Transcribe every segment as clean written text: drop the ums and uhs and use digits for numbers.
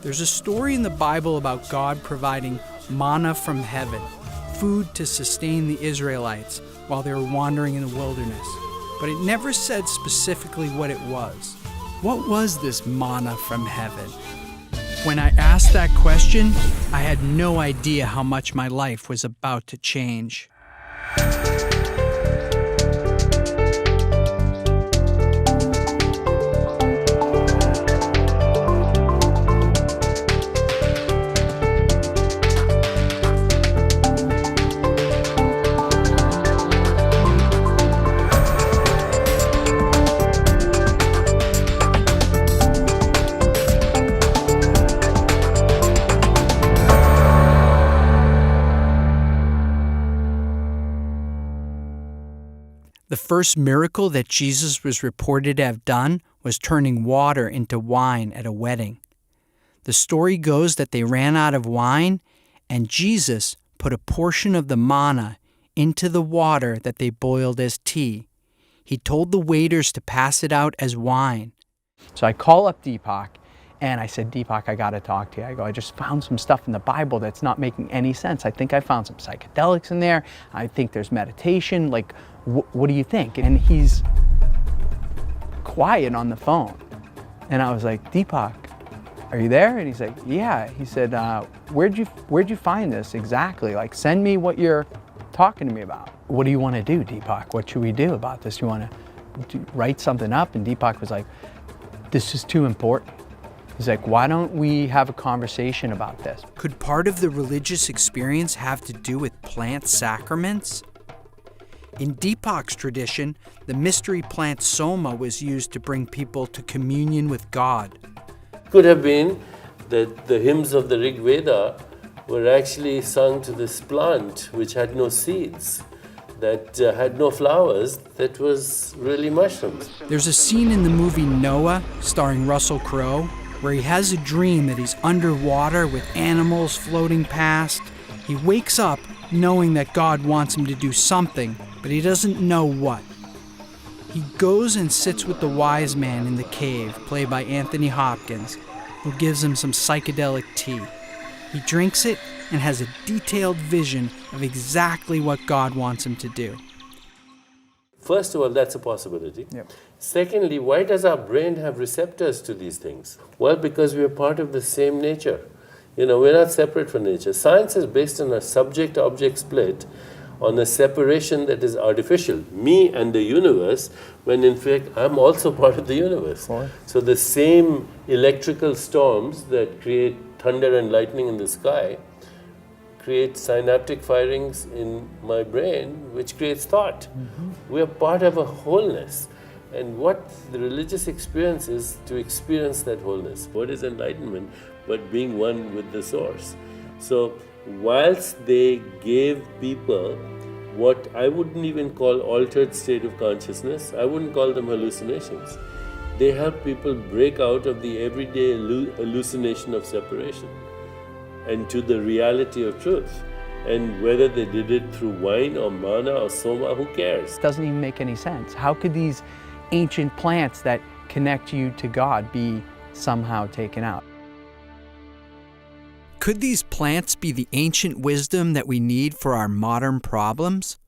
There's a story in the Bible about God providing manna from heaven, food to sustain the Israelites while they were wandering in the wilderness. But it never said specifically what it was. What was this manna from heaven? When I asked that question, I had no idea how much my life was about to change. The first miracle that Jesus was reported to have done was turning water into wine at a wedding. The story goes that they ran out of wine, and Jesus put a portion of the manna into the water that they boiled as tea. He told the waiters to pass it out as wine. So I call up Deepak, and I said, Deepak, I got to talk to you. I just found some stuff in the Bible that's not making any sense. I think I found some psychedelics in there. I think there's meditation. Like, what do you think? And he's quiet on the phone. And I was like, Deepak, are you there? And he's like, yeah. He said, where'd you find this exactly? Like, send me what you're talking to me about. What do you want to do, Deepak? What should we do about this? You want to write something up? And Deepak was like, this is too important. He's like, why don't we have a conversation about this? Could part of the religious experience have to do with plant sacraments? In Deepak's tradition, the mystery plant soma was used to bring people to communion with God. Could have been that the hymns of the Rig Veda were actually sung to this plant which had no seeds, that had no flowers, that was really mushrooms. There's a scene in the movie Noah, starring Russell Crowe, where he has a dream that he's underwater with animals floating past. He wakes up knowing that God wants him to do something, but he doesn't know what. He goes and sits with the wise man in the cave, played by Anthony Hopkins, who gives him some psychedelic tea. He drinks it and has a detailed vision of exactly what God wants him to do. First of all, that's a possibility. Yep. Secondly, why does our brain have receptors to these things? Well, because we are part of the same nature. We're not separate from nature. Science is based on a subject-object split, on a separation that is artificial, me and the universe, when in fact I'm also part of the universe. Right. So the same electrical storms that create thunder and lightning in the sky create synaptic firings in my brain, which creates thought. Mm-hmm. We are part of a wholeness. And what the religious experience is to experience that wholeness. What is enlightenment but being one with the source? So whilst they gave people what I wouldn't even call altered state of consciousness, I wouldn't call them hallucinations. They help people break out of the everyday hallucination of separation and to the reality of truth. And whether they did it through wine or manna or soma, who cares? It doesn't even make any sense. How could these ancient plants that connect you to God be somehow taken out? Could these plants be the ancient wisdom that we need for our modern problems?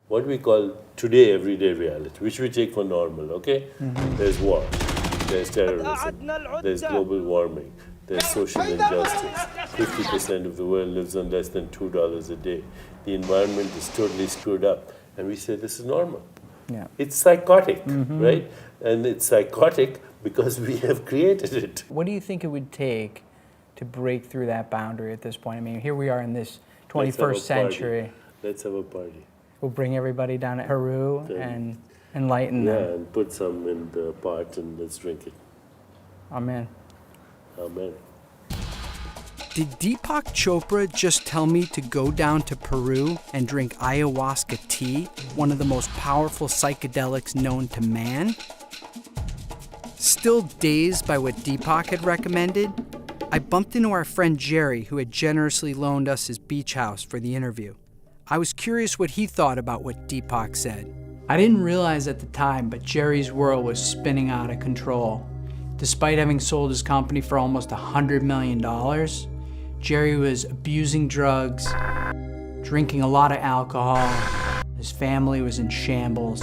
What we call today everyday reality, which we take for normal, okay? Mm-hmm. There's war, there's terrorism, there's global warming, there's social injustice. 50% of the world lives on less than $2 a day. The environment is totally screwed up. And we say this is normal. Yeah. It's psychotic, right? And it's psychotic because we have created it. What do you think it would take to break through that boundary at this point? I mean, here we are in this 21st century. Let's have a party. We'll bring everybody down to Peru and enlighten them. Yeah, and put some in the pot and let's drink it. Amen. Amen. Did Deepak Chopra just tell me to go down to Peru and drink ayahuasca tea, one of the most powerful psychedelics known to man? Still dazed by what Deepak had recommended, I bumped into our friend Jerry, who had generously loaned us his beach house for the interview. I was curious what he thought about what Deepak said. I didn't realize at the time, but Jerry's world was spinning out of control. Despite having sold his company for almost $100 million, Jerry was abusing drugs, drinking a lot of alcohol, his family was in shambles,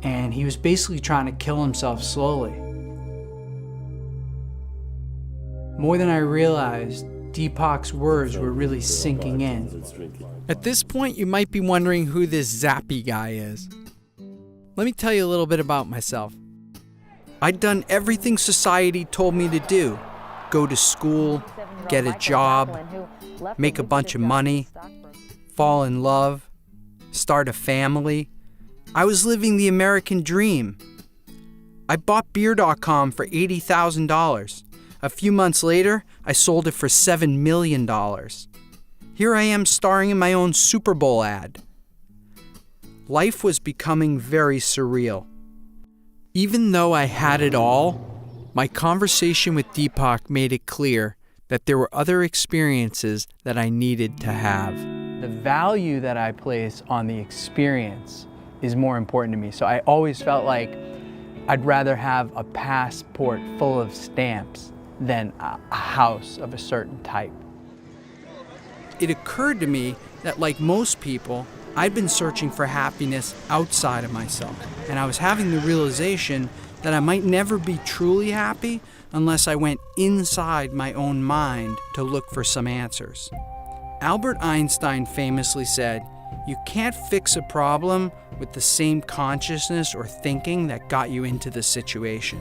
and he was basically trying to kill himself slowly. More than I realized, Deepak's words were really sinking in. At this point, you might be wondering who this Zappy guy is. Let me tell you a little bit about myself. I'd done everything society told me to do. Go to school, get a job, make a bunch of money, fall in love, start a family. I was living the American dream. I bought beer.com for $80,000. A few months later, I sold it for $7 million. Here I am starring in my own Super Bowl ad. Life was becoming very surreal. Even though I had it all, my conversation with Deepak made it clear that there were other experiences that I needed to have. The value that I place on the experience is more important to me. So I always felt like I'd rather have a passport full of stamps than a house of a certain type. It occurred to me that, like most people, I'd been searching for happiness outside of myself, and I was having the realization that I might never be truly happy unless I went inside my own mind to look for some answers. Albert Einstein famously said, "You can't fix a problem with the same consciousness or thinking that got you into the situation."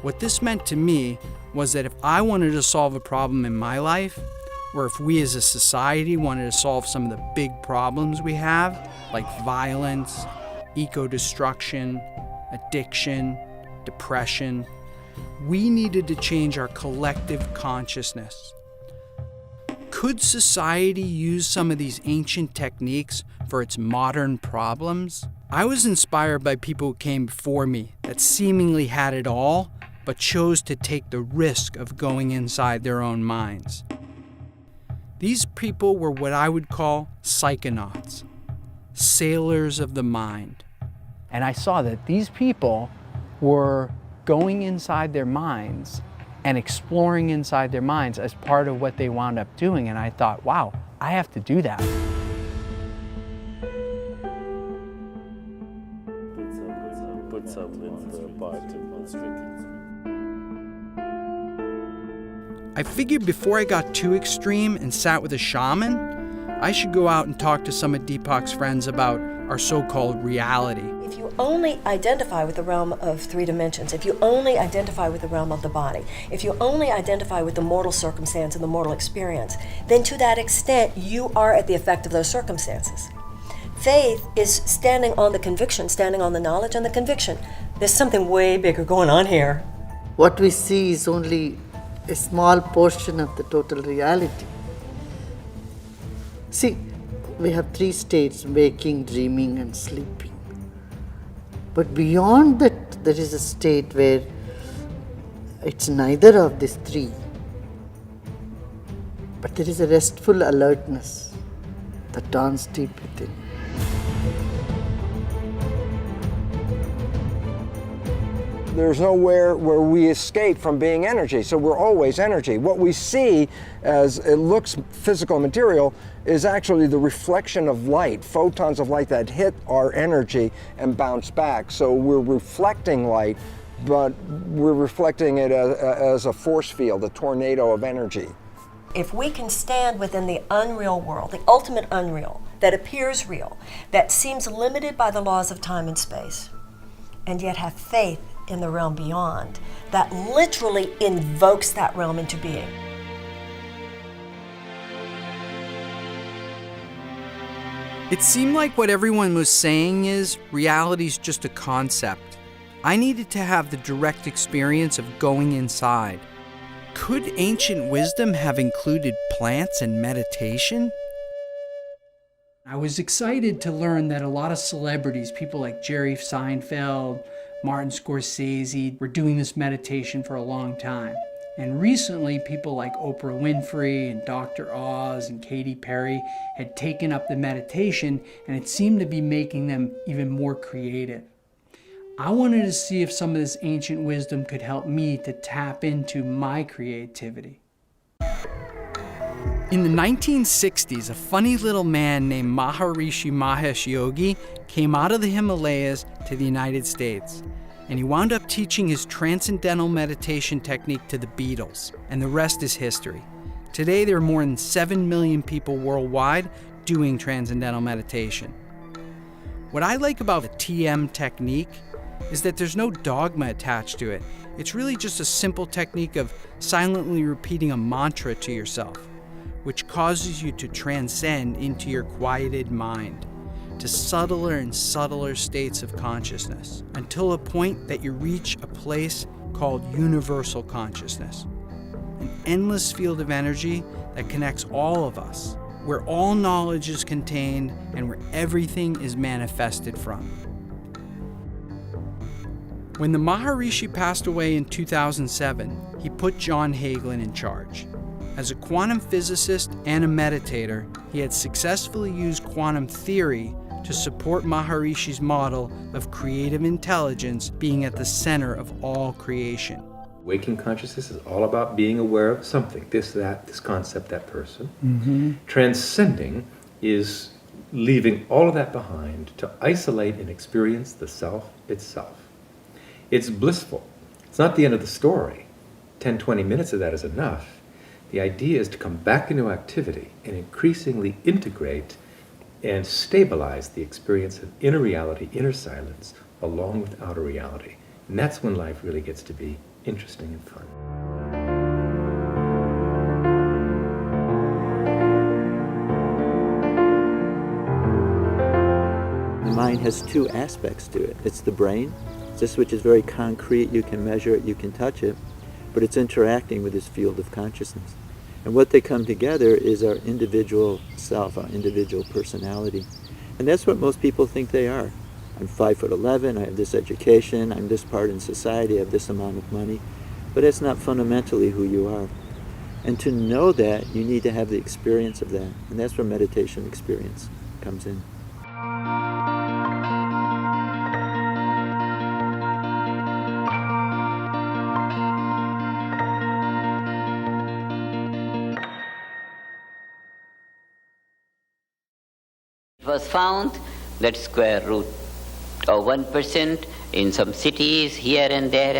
What this meant to me was that if I wanted to solve a problem in my life, or if we as a society wanted to solve some of the big problems we have, like violence, eco-destruction, addiction, depression, we needed to change our collective consciousness. Could society use some of these ancient techniques for its modern problems? I was inspired by people who came before me that seemingly had it all, but chose to take the risk of going inside their own minds. These people were what I would call psychonauts, sailors of the mind. And I saw that these people were going inside their minds and exploring inside their minds as part of what they wound up doing. And I thought, wow, I have to do that. Put some in the pot and let's drink it. I figured before I got too extreme and sat with a shaman, I should go out and talk to some of Deepak's friends about our so-called reality. If you only identify with the realm of 3 dimensions, if you only identify with the realm of the body, if you only identify with the mortal circumstance and the mortal experience, then to that extent you are at the effect of those circumstances. Faith is standing on the conviction, standing on the knowledge and the conviction. There's something way bigger going on here. What we see is only a small portion of the total reality. See, we have 3 states: waking, dreaming, and sleeping. But beyond that, there is a state where it's neither of these 3. But there is a restful alertness that dawns deep within. There's nowhere where we escape from being energy, so we're always energy. What we see as it looks physical material is actually the reflection of light, photons of light that hit our energy and bounce back. So we're reflecting light, but we're reflecting it as a force field, a tornado of energy. If we can stand within the unreal world, the ultimate unreal, that appears real, that seems limited by the laws of time and space, and yet have faith in the realm beyond, that literally invokes that realm into being. It seemed like what everyone was saying is reality's just a concept. I needed to have the direct experience of going inside. Could ancient wisdom have included plants and meditation? I was excited to learn that a lot of celebrities, people like Jerry Seinfeld, Martin Scorsese, were doing this meditation for a long time. And recently, people like Oprah Winfrey and Dr. Oz and Katy Perry had taken up the meditation, and it seemed to be making them even more creative. I wanted to see if some of this ancient wisdom could help me to tap into my creativity. In the 1960s, a funny little man named Maharishi Mahesh Yogi came out of the Himalayas to the United States, and he wound up teaching his transcendental meditation technique to the Beatles, and the rest is history. Today, there are more than 7 million people worldwide doing transcendental meditation. What I like about the TM technique is that there's no dogma attached to it. It's really just a simple technique of silently repeating a mantra to yourself, which causes you to transcend into your quieted mind, to subtler and subtler states of consciousness, until a point that you reach a place called universal consciousness, an endless field of energy that connects all of us, where all knowledge is contained and where everything is manifested from. When the Maharishi passed away in 2007, he put John Hagelin in charge. As a quantum physicist and a meditator, he had successfully used quantum theory to support Maharishi's model of creative intelligence being at the center of all creation. Waking consciousness is all about being aware of something, this, that, this concept, that person. Transcending is leaving all of that behind to isolate and experience the self itself. It's blissful. It's not the end of the story. 10, 20 minutes of that is enough. The idea is to come back into activity and increasingly integrate and stabilize the experience of inner reality, inner silence, along with outer reality. And that's when life really gets to be interesting and fun. The mind has two aspects to it. It's the brain, this which is very concrete, you can measure it, you can touch it, but it's interacting with this field of consciousness. And what they come together is our individual self, our individual personality. And that's what most people think they are. I'm 5'11", I have this education, I'm this part in society, I have this amount of money. But it's not fundamentally who you are. And to know that, you need to have the experience of that. And that's where meditation experience comes in. It was found that square root of 1% in some cities here and there,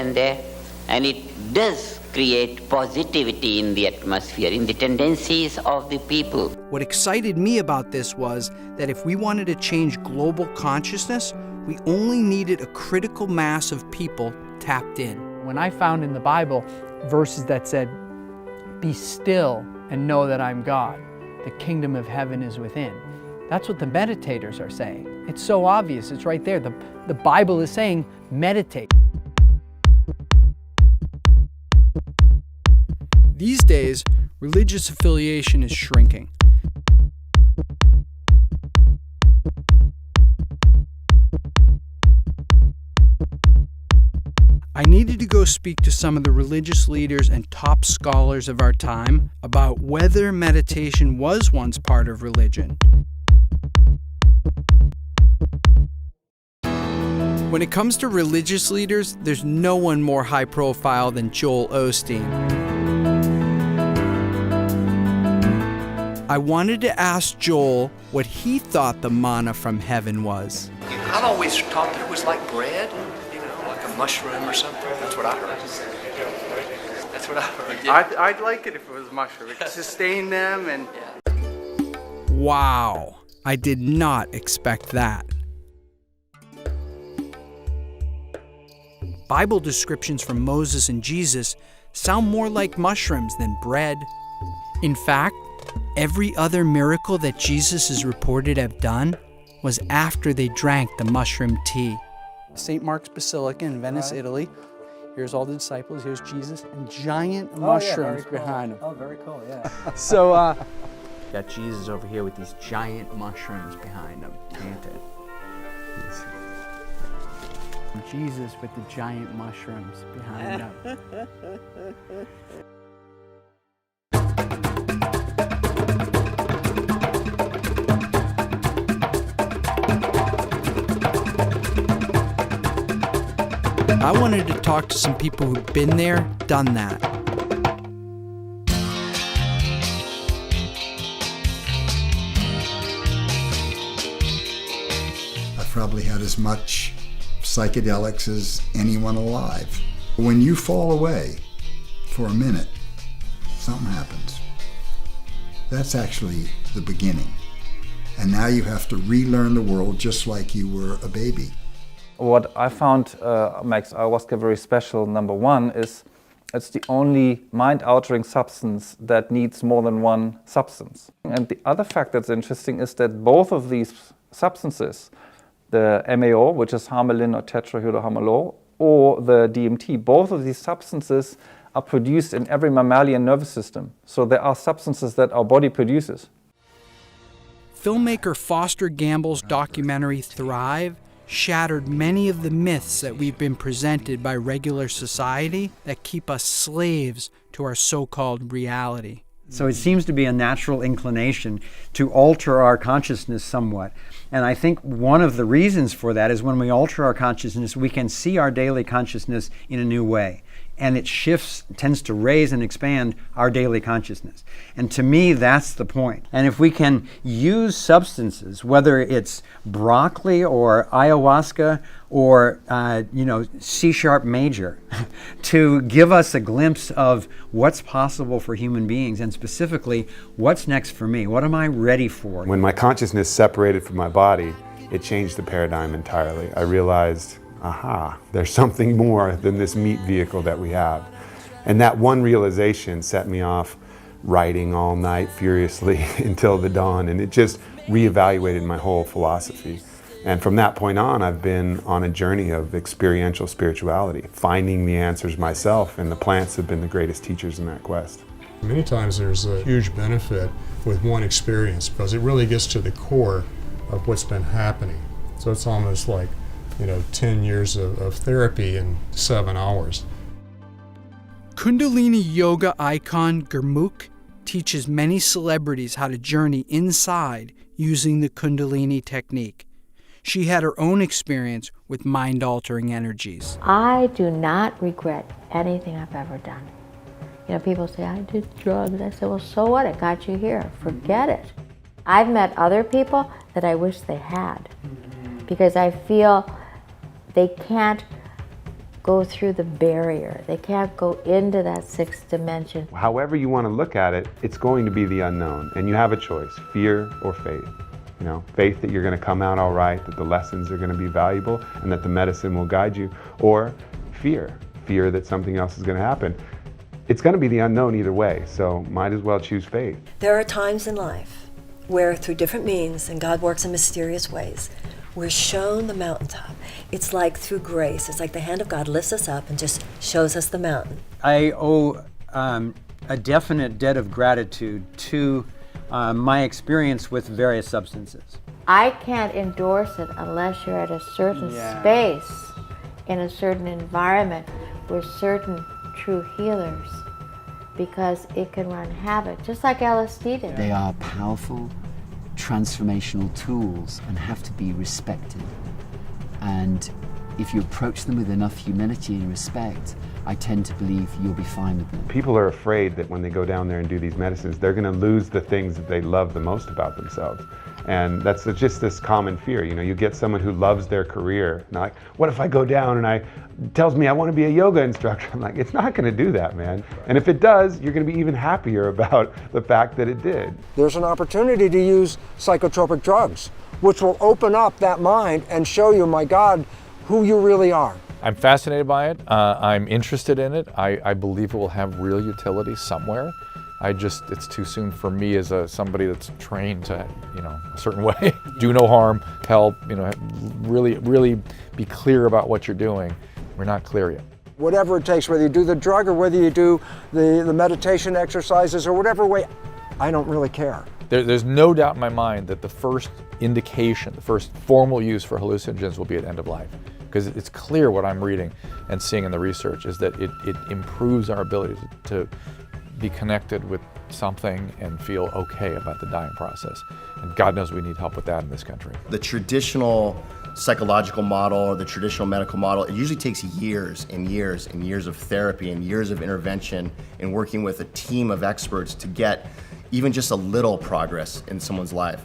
and it does create positivity in the atmosphere, in the tendencies of the people. What excited me about this was that if we wanted to change global consciousness, we only needed a critical mass of people tapped in. When I found in the Bible verses that said, "Be still and know that I'm God, the kingdom of heaven is within," that's what the meditators are saying. It's so obvious, it's right there. The Bible is saying, meditate. These days, religious affiliation is shrinking. I needed to go speak to some of the religious leaders and top scholars of our time about whether meditation was once part of religion. When it comes to religious leaders, there's no one more high profile than Joel Osteen. I wanted to ask Joel what he thought the manna from heaven was. I've always thought that it was like bread, like a mushroom or something. That's what I heard. That's what I heard. Yeah. I'd like it if it was mushroom. It could sustain them and... Wow, I did not expect that. Bible descriptions from Moses and Jesus sound more like mushrooms than bread. In fact, every other miracle that Jesus is reported to have done was after they drank the mushroom tea. St. Mark's Basilica in Venice, Italy. Here's all the disciples, here's Jesus, and giant mushrooms behind him. Oh, very cool, yeah. So, got Jesus over here with these giant mushrooms behind him, planted. Jesus with the giant mushrooms behind him. I wanted to talk to some people who've been there, done that. I've probably had as much psychedelics as anyone alive. When you fall away for a minute, something happens. That's actually the beginning. And now you have to relearn the world just like you were a baby. What I found makes ayahuasca very special, number one, is it's the only mind-altering substance that needs more than one substance. And the other fact that's interesting is that both of these substances, the MAO, which is harmaline or tetrahydroharmalol, or the DMT, both of these substances are produced in every mammalian nervous system. So there are substances that our body produces. Filmmaker Foster Gamble's documentary Thrive shattered many of the myths that we've been presented by regular society that keep us slaves to our so-called reality. So it seems to be a natural inclination to alter our consciousness somewhat. And I think one of the reasons for that is when we alter our consciousness, we can see our daily consciousness in a new way. And it shifts, tends to raise and expand our daily consciousness. And to me, that's the point. And if we can use substances, whether it's broccoli or ayahuasca or C-sharp major, to give us a glimpse of what's possible for human beings, and specifically, what's next for me? What am I ready for? When my consciousness separated from my body, it changed the paradigm entirely. I realized, aha, there's something more than this meat vehicle that we have. And that one realization set me off writing all night furiously until the dawn, and it just reevaluated my whole philosophy. And from that point on, I've been on a journey of experiential spirituality, finding the answers myself, and the plants have been the greatest teachers in that quest. Many times there's a huge benefit with one experience because it really gets to the core of what's been happening. So it's almost like 10 years of therapy in 7 hours. Kundalini yoga icon Gurmukh teaches many celebrities how to journey inside using the Kundalini technique. She had her own experience with mind-altering energies. I do not regret anything I've ever done. People say, I did drugs. I say, well, so what? It got you here. Forget it. I've met other people that I wish they had because I feel they can't go through the barrier. They can't go into that sixth dimension. However you want to look at it, it's going to be the unknown, and you have a choice, fear or faith. Faith that you're going to come out all right, that the lessons are going to be valuable, and that the medicine will guide you, or fear that something else is going to happen. It's going to be the unknown either way, so might as well choose faith. There are times in life where through different means, and God works in mysterious ways, we're shown the mountaintop. It's like through grace. It's like the hand of God lifts us up and just shows us the mountain. I owe a definite debt of gratitude to my experience with various substances. I can't endorse it unless you're at a certain space, in a certain environment, with certain true healers, because it can run havoc, just like LSD did. They are powerful, transformational tools and have to be respected. And if you approach them with enough humility and respect, I tend to believe you'll be fine with them. People are afraid that when they go down there and do these medicines, they're going to lose the things that they love the most about themselves. And that's just this common fear. You get someone who loves their career, and like, what if I go down and tells me I want to be a yoga instructor? I'm like, it's not going to do that, man. And if it does, you're going to be even happier about the fact that it did. There's an opportunity to use psychotropic drugs, which will open up that mind and show you, my God, who you really are. I'm fascinated by it. I'm interested in it. I believe it will have real utility somewhere. It's too soon for me as somebody that's trained to, a certain way. Do no harm, help, really be clear about what you're doing. We're not clear yet. Whatever it takes, whether you do the drug or whether you do the meditation exercises or whatever way, I don't really care. There's no doubt in my mind that the first indication, the first formal use for hallucinogens will be at end of life. Because it's clear what I'm reading and seeing in the research is that it improves our ability to be connected with something and feel okay about the dying process. And God knows we need help with that in this country. The traditional psychological model or the traditional medical model, it usually takes years and years and years of therapy and years of intervention and working with a team of experts to get even just a little progress in someone's life.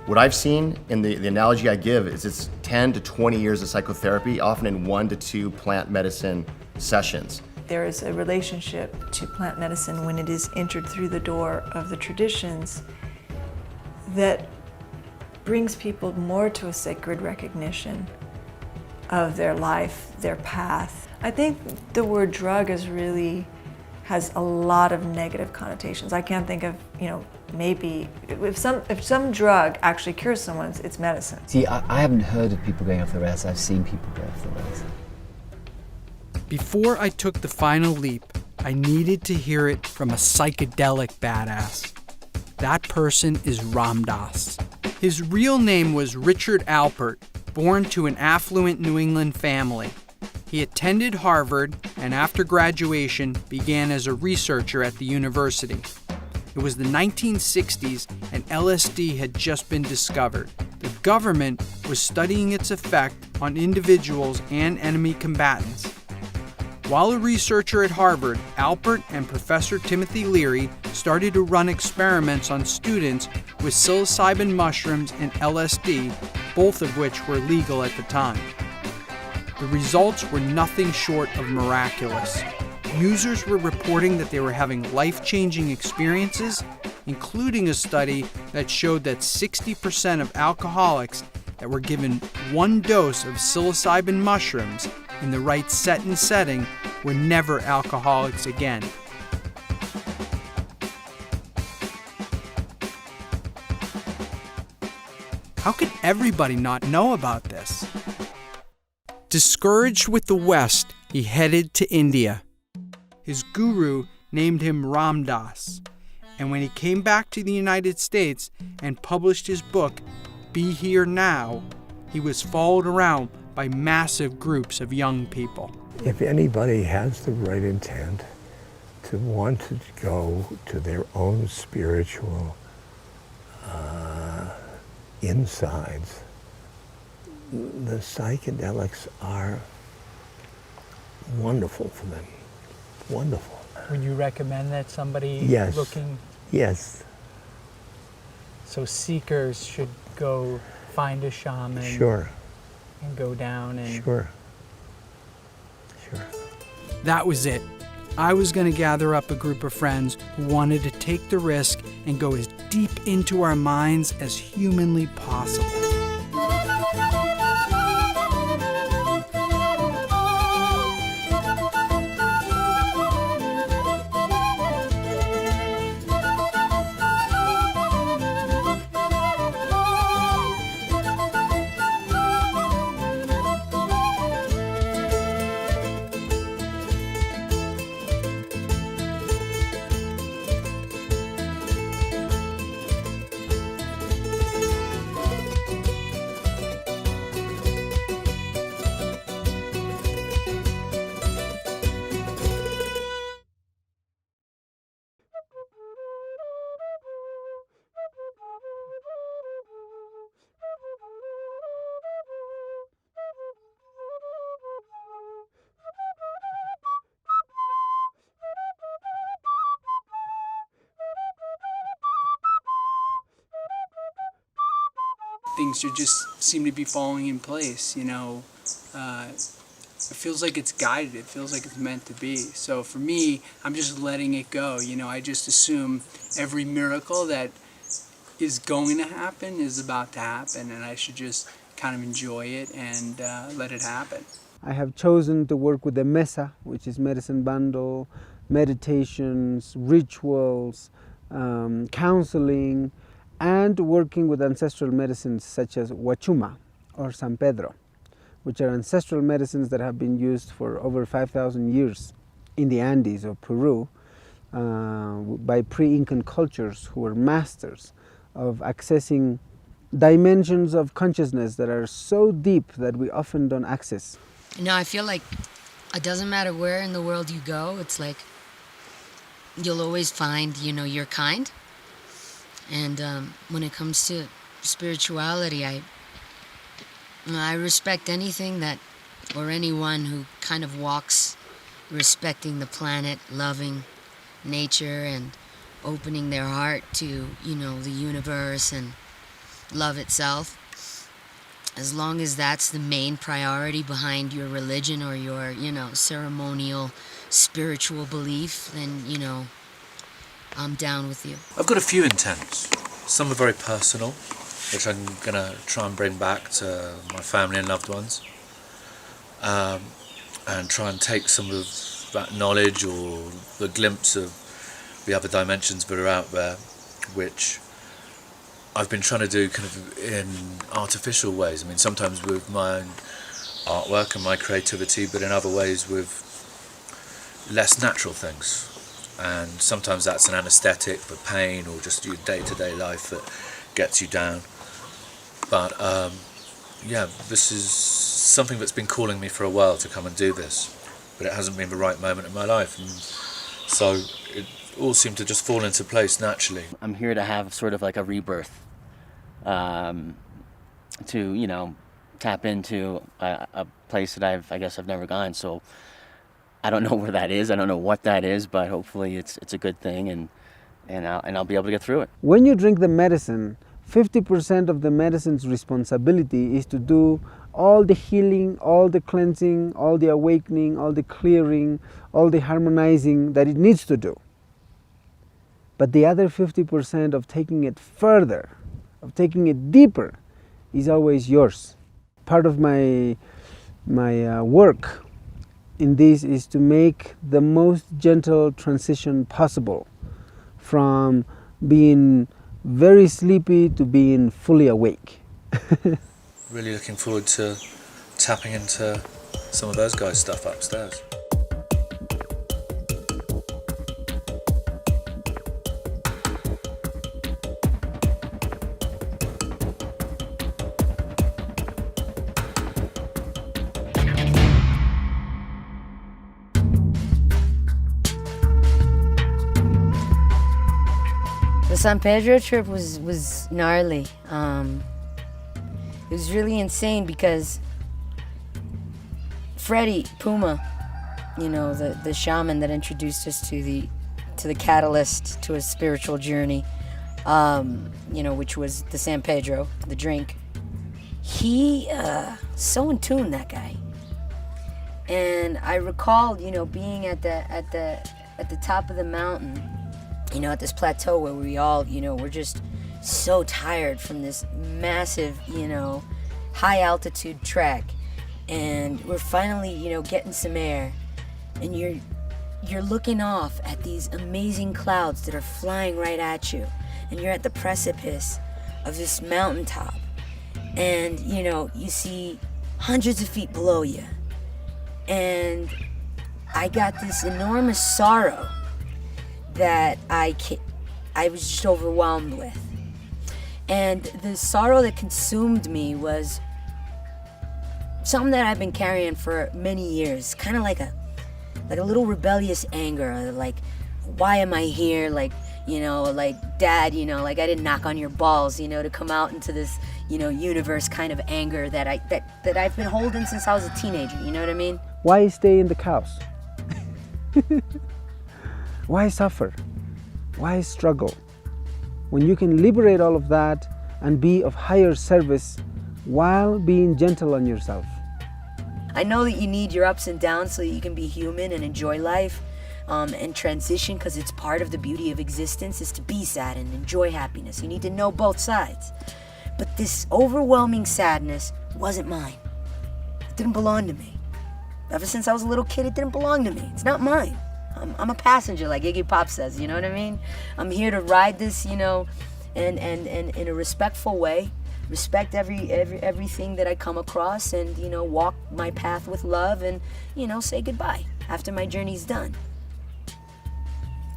What I've seen, and the analogy I give, is it's 10 to 20 years of psychotherapy, often in 1 to 2 plant medicine sessions. There is a relationship to plant medicine when it is entered through the door of the traditions that brings people more to a sacred recognition of their life, their path. I think the word drug has a lot of negative connotations. I can't think of, maybe if some drug actually cures someone, it's medicine. See, I haven't heard of people going off the rails. I've seen people go off the rails. Before I took the final leap, I needed to hear it from a psychedelic badass. That person is Ram Dass. His real name was Richard Alpert, born to an affluent New England family. He attended Harvard and after graduation began as a researcher at the university. It was the 1960s and LSD had just been discovered. The government was studying its effect on individuals and enemy combatants. While a researcher at Harvard, Alpert and Professor Timothy Leary started to run experiments on students with psilocybin mushrooms and LSD, both of which were legal at the time. The results were nothing short of miraculous. Users were reporting that they were having life-changing experiences, including a study that showed that 60% of alcoholics that were given 1 dose of psilocybin mushrooms in the right set and setting were never alcoholics again. How could everybody not know about this? Discouraged with the West, he headed to India. His guru named him Ram Dass, and when he came back to the United States and published his book, Be Here Now, he was followed around by massive groups of young people. If anybody has the right intent to want to go to their own spiritual insides, the psychedelics are wonderful for them. Wonderful. Would you recommend that somebody Yes. looking? Yes. So seekers should go find a shaman. Sure. And go down and... Sure. That was it. I was going to gather up a group of friends who wanted to take the risk and go as deep into our minds as humanly possible. Things just seem to be falling in place, It feels like it's guided. It feels like it's meant to be. So for me, I'm just letting it go. I just assume every miracle that is going to happen is about to happen, and I should just kind of enjoy it and let it happen. I have chosen to work with the Mesa, which is medicine bundle, meditations, rituals, counseling, and working with ancestral medicines such as Huachuma or San Pedro, which are ancestral medicines that have been used for over 5,000 years in the Andes of Peru by pre-Incan cultures who were masters of accessing dimensions of consciousness that are so deep that we often don't access. I feel like it doesn't matter where in the world you go, it's like you'll always find, your kind. And when it comes to spirituality, I I respect anything that, or anyone who kind of walks respecting the planet, loving nature, and opening their heart to, you know, the universe and love itself. As long as that's the main priority behind your religion or your, you know, ceremonial, spiritual belief, then, you know, I'm down with you. I've got a few intents. Some are very personal, which I'm going to try and bring back to my family and loved ones. And try and take some of that knowledge or the glimpse of the other dimensions that are out there, which I've been trying to do kind of in artificial ways. I mean, sometimes with my own artwork and my creativity, but in other ways with less natural things. And sometimes that's an anesthetic for pain or just your day-to-day life that gets you down. But yeah, this is something that's been calling me for a while to come and do this, but it hasn't been the right moment in my life, and so it all seemed to just fall into place naturally. I'm here to have sort of like a rebirth, to, you know, tap into a place that I guess I've never gone. So I don't know where that is. I don't know what that is, but hopefully it's a good thing, and I'll be able to get through it. When you drink the medicine, 50% of the medicine's responsibility is to do all the healing, all the cleansing, all the awakening, all the clearing, all the harmonizing that it needs to do. But the other 50% of taking it further, of taking it deeper, is always yours. Part of my work in this is to make the most gentle transition possible from being very sleepy to being fully awake. Really looking forward to tapping into some of those guys' stuff upstairs. The San Pedro trip was gnarly. It was really insane because Freddie Puma, you know, the shaman that introduced us to the catalyst to a spiritual journey, you know, which was the San Pedro, the drink. He so in tune, that guy. And I recalled, you know, being at the top of the mountain, you know, at this plateau where we all, you know, we're just so tired from this massive, you know, high altitude trek, and we're finally, you know, getting some air, and you're looking off at these amazing clouds that are flying right at you, and you're at the precipice of this mountaintop, and, you know, you see hundreds of feet below you, and I got this enormous sorrow that I was just overwhelmed with. And the sorrow that consumed me was something that I've been carrying for many years, kind of like a little rebellious anger, like, why am I here? Like, you know, like, Dad, you know, like, I didn't knock on your balls, you know, to come out into this, you know, universe kind of anger that I've been holding since I was a teenager, you know what I mean? Why stay in the chaos? Why suffer? Why struggle? When you can liberate all of that and be of higher service while being gentle on yourself. I know that you need your ups and downs so that you can be human and enjoy life and transition, because it's part of the beauty of existence is to be sad and enjoy happiness. You need to know both sides. But this overwhelming sadness wasn't mine. It didn't belong to me. Ever since I was a little kid, it didn't belong to me. It's not mine. I'm a passenger, like Iggy Pop says, you know what I mean? I'm here to ride this, you know, and in a respectful way, respect everything that I come across, and, you know, walk my path with love, and, you know, say goodbye after my journey's done.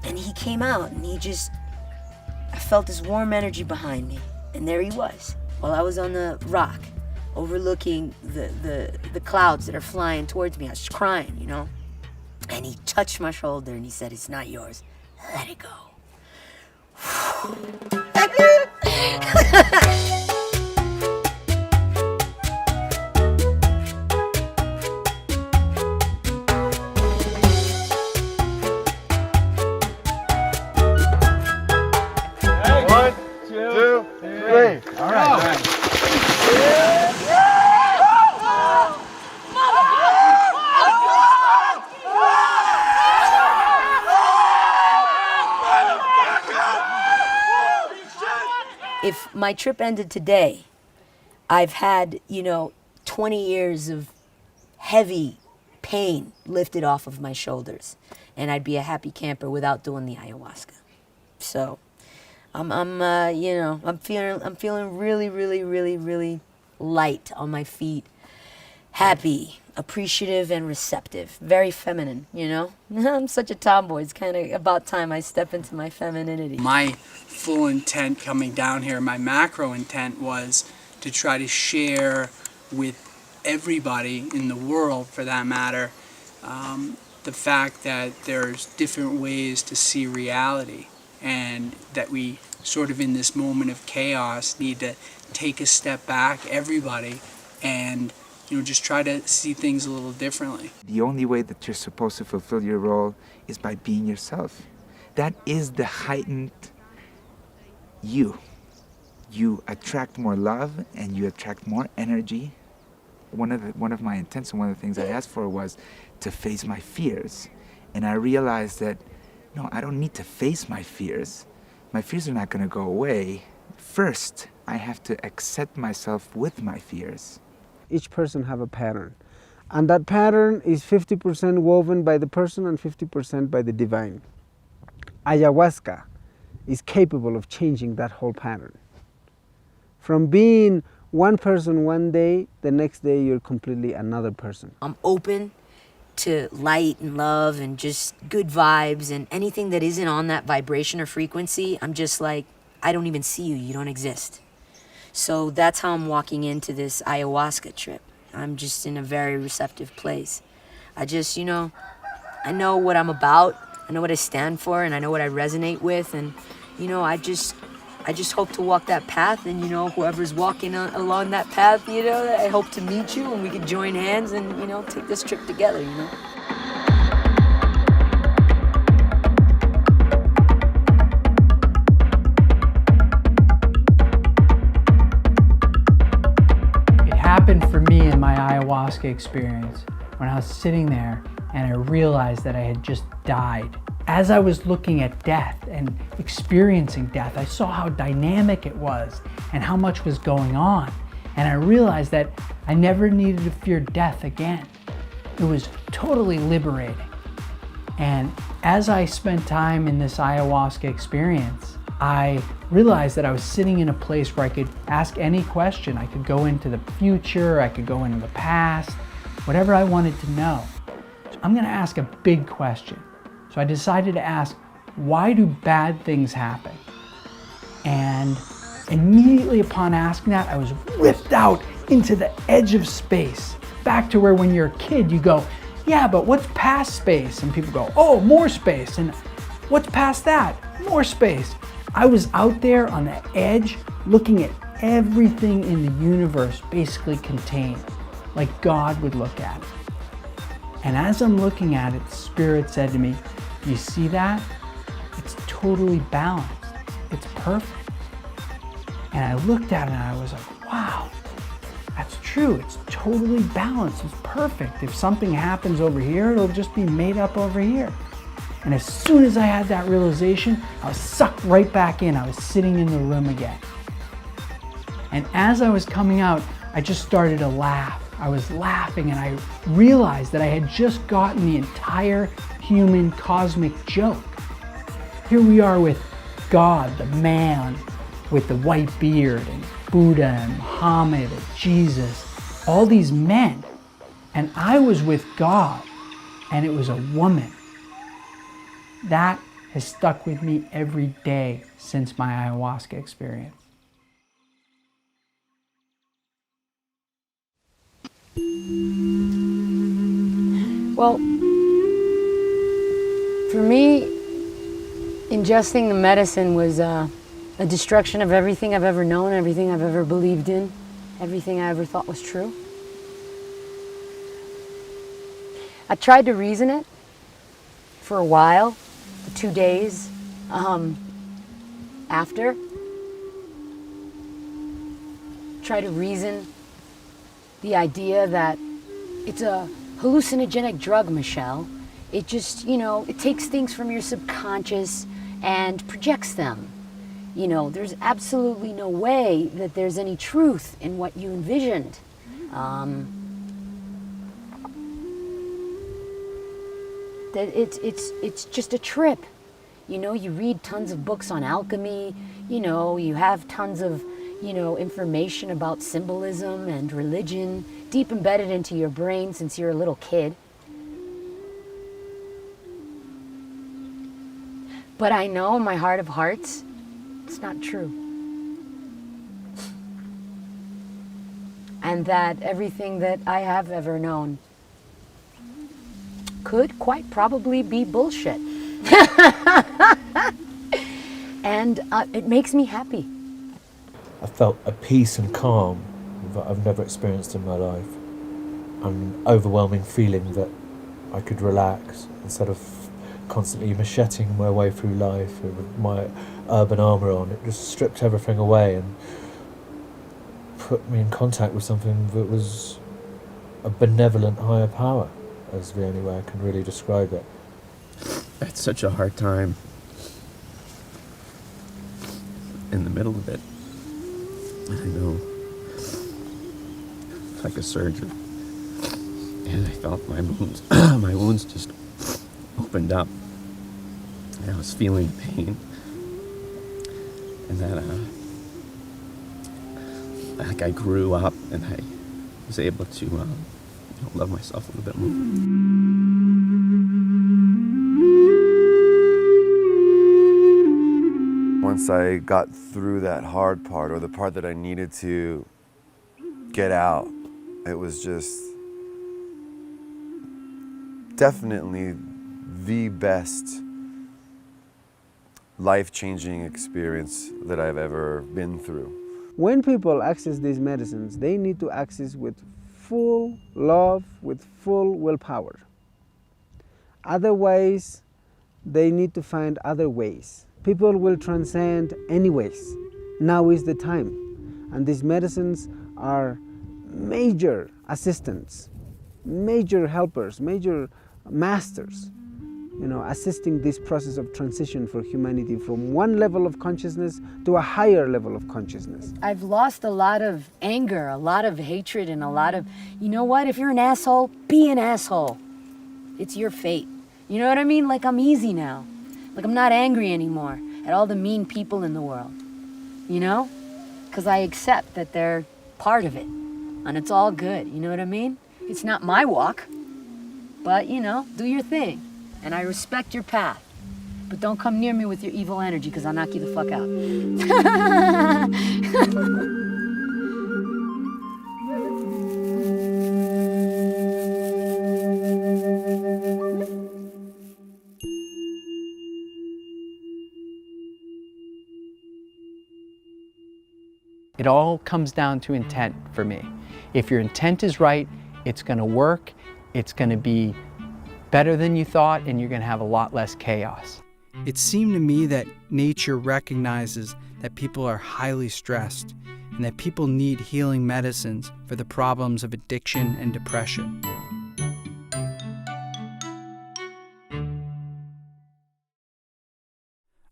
And he came out, and I felt this warm energy behind me, and there he was, while I was on the rock, overlooking the clouds that are flying towards me. I was crying, you know? And he touched my shoulder and he said, "It's not yours. Let it go." All right, all right. If my trip ended today, I've had, 20 years of heavy pain lifted off of my shoulders, and I'd be a happy camper without doing the ayahuasca. So, I'm feeling really, really, really, really light on my feet, happy, appreciative, and receptive. Very feminine, I'm such a tomboy. It's kind of about time I step into my femininity. My full intent coming down here, my macro intent was to try to share with everybody in the world, for that matter, the fact that there's different ways to see reality, and that we sort of in this moment of chaos need to take a step back, everybody, and just try to see things a little differently. The only way that you're supposed to fulfill your role is by being yourself. That is the heightened you. You attract more love and you attract more energy. One of my intents and one of the things I asked for was to face my fears. And I realized that, no, I don't need to face my fears. My fears are not going to go away. First, I have to accept myself with my fears. Each person have a pattern. And that pattern is 50% woven by the person and 50% by the divine. Ayahuasca is capable of changing that whole pattern. From being one person one day, the next day you're completely another person. I'm open to light and love and just good vibes, and anything that isn't on that vibration or frequency, I'm just like, I don't even see you, you don't exist. So that's how I'm walking into this ayahuasca trip. I'm just in a very receptive place. I just, I know what I'm about, I know what I stand for, and I know what I resonate with, and, I just hope to walk that path, and, whoever's walking along that path, I hope to meet you, and we can join hands and, take this trip together, It happened for me in my ayahuasca experience when I was sitting there and I realized that I had just died. As I was looking at death and experiencing death, I saw how dynamic it was and how much was going on. And I realized that I never needed to fear death again. It was totally liberating. And as I spent time in this ayahuasca experience, I realized that I was sitting in a place where I could ask any question. I could go into the future, I could go into the past, whatever I wanted to know. So I'm going to ask a big question. So I decided to ask, why do bad things happen? And immediately upon asking that, I was ripped out into the edge of space. Back to where when you're a kid, you go, yeah, but what's past space? And people go, oh, more space. And what's past that? More space. I was out there on the edge looking at everything in the universe basically contained, like God would look at it. And as I'm looking at it, Spirit said to me, you see that? It's totally balanced. It's perfect. And I looked at it and I was like, wow, that's true. It's totally balanced. It's perfect. If something happens over here, it'll just be made up over here. And as soon as I had that realization, I was sucked right back in. I was sitting in the room again. And as I was coming out, I just started to laugh. I was laughing and I realized that I had just gotten the entire human cosmic joke. Here we are with God, the man with the white beard, and Buddha and Muhammad and Jesus, all these men. And I was with God and it was a woman. That has stuck with me every day since my ayahuasca experience. Well, for me, ingesting the medicine was a destruction of everything I've ever known, everything I've ever believed in, everything I ever thought was true. I tried to reason it for a while, for 2 days after. try to reason the idea that it's a hallucinogenic drug, Michelle. It just, it takes things from your subconscious and projects them. There's absolutely no way that there's any truth in what you envisioned. That it's just a trip. You read tons of books on alchemy, you have tons of, information about symbolism and religion deep embedded into your brain since you're a little kid. But I know in my heart of hearts, it's not true. And that everything that I have ever known could quite probably be bullshit. And it makes me happy. I felt a peace and calm that I've never experienced in my life. An overwhelming feeling that I could relax instead of constantly macheting my way through life with my urban armour on. It just stripped everything away and put me in contact with something that was a benevolent higher power, is the only way I can really describe it. I had such a hard time in the middle of it. I know, like a surgeon, and I felt my wounds, my wounds just opened up, and I was feeling pain, and then, like I grew up, and I was able to love myself a little bit more. Once I got through that hard part, or the part that I needed to get out, it was just definitely the best life-changing experience that I've ever been through. When people access these medicines, they need to access with full love, with full willpower. Otherwise, they need to find other ways. People will transcend anyways. Now is the time. And these medicines are major assistants, major helpers, major masters, assisting this process of transition for humanity from one level of consciousness to a higher level of consciousness. I've lost a lot of anger, a lot of hatred, and a lot of, if you're an asshole, be an asshole. It's your fate. You know what I mean? Like, I'm easy now. Like, I'm not angry anymore at all the mean people in the world, Because I accept that they're part of it, and it's all good, you know what I mean? It's not my walk, but, do your thing, and I respect your path. But don't come near me with your evil energy, because I'll knock you the fuck out. It all comes down to intent for me. If your intent is right, it's going to work, it's going to be better than you thought, and you're going to have a lot less chaos. It seemed to me that nature recognizes that people are highly stressed and that people need healing medicines for the problems of addiction and depression.